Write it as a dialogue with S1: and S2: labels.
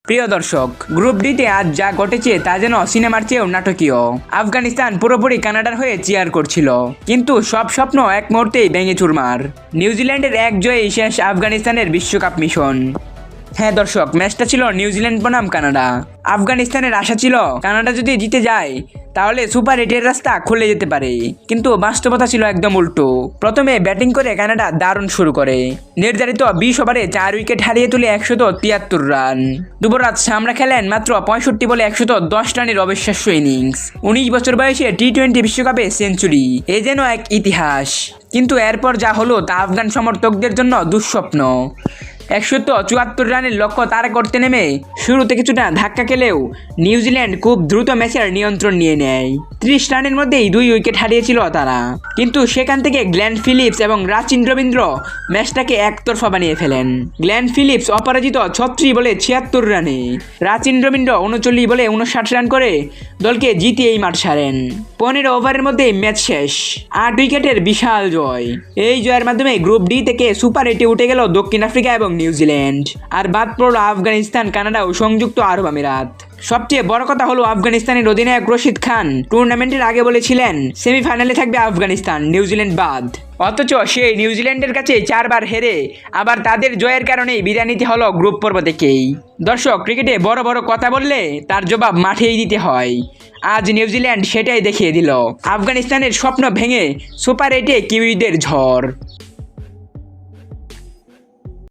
S1: প্রিয় দর্শক, গ্রুপ ডিতে আজ যা ঘটেছে তা যেন সিনেমার চেয়েও নাটকীয়। আফগানিস্তান পুরোপুরি কানাডার হয়ে চিয়ার করছিল, কিন্তু সব স্বপ্ন এক মুহূর্তেই ভেঙে চুরমার। নিউজিল্যান্ডের এক জয়েই শেষ আফগানিস্তানের বিশ্বকাপ মিশন। হ্যাঁ দর্শক, ম্যাচটা ছিল নিউজিল্যান্ড বনাম কানাডা। আফগানিস্তানের আশা ছিল কানাডা যদি জিতে যায় তাহলে সুপার 8-এর রাস্তা খুলে যেতে পারে, কিন্তু বাস্তবতা ছিল একদম উল্টো। প্রথমে ব্যাটিং করে কানাডা দারুণ শুরু করে, নির্ধারিত 20 ওভারে 4 উইকেট হারিয়ে তুলে 173 রান। যুবরাজ সামরা খেলেন মাত্র 65 বলে 110 রানের অবিশ্বাস্য ইনিংস। 19 বছর বয়সে টি-20 বিশ্বকাপে সেঞ্চুরি, এ যেন এক ইতিহাস। কিন্তু এরপর যা হলো তা আফগান সমর্থকদের জন্য দুঃস্বপ্ন। 174 রানের লক্ষ্য তারা করতে নেমে শুরুতে কিছুটা ধাক্কা খেলেও নিউজিল্যান্ড খুব দ্রুত ম্যাচের নিয়ন্ত্রণ নিয়ে নেয়। 30 রানের মধ্যেই 2 উইকেট হারিয়েছিল তারা, কিন্তু সেখান থেকে গ্লেন ফিলিপস এবং রাচিন রবীন্দ্র ম্যাচটাকে একতরফা বানিয়ে ফেলেন। গ্লেন ফিলিপস অপরাজিত 36 বলে 76 রানে, রাচিন রবীন্দ্র 39 বলে 59 রান করে দলকে জিতিয়েই মাঠ ছাড়েন। 15 ওভারের মধ্যেই ম্যাচ শেষ, 8 উইকেটের বিশাল জয়। এই জয়ের মাধ্যমে গ্রুপ ডি থেকে সুপার 8-এ উঠে গেল দক্ষিণ আফ্রিকা এবং নিউজিল্যান্ড, আর বাদ পড়ল আফগানিস্তান, কানাডা ও সংযুক্ত আরব আমিরাত। সবচেয়ে বড় কথা হলো আফগানিস্তানের অধিনায়ক রশিদ খান টুর্নামেন্টের আগে বলেছিলেন সেমিফাইনালে থাকবে আফগানিস্তান, নিউজিল্যান্ড বাদ। অথচ সেই নিউজিল্যান্ডের কাছে 4 বার হেরে আবার তাদের জয়ের কারণেই বিদায় নিতে হলো গ্রুপ পর্ব থেকেই। দর্শক, ক্রিকেটে বড় বড় কথা বললে তার জবাব মাঠেই দিতে হয়। আজ নিউজিল্যান্ড সেটাই দেখিয়ে দিল। আফগানিস্তানের স্বপ্ন ভেঙে সুপার 8-এ কিউইদের ঝড়।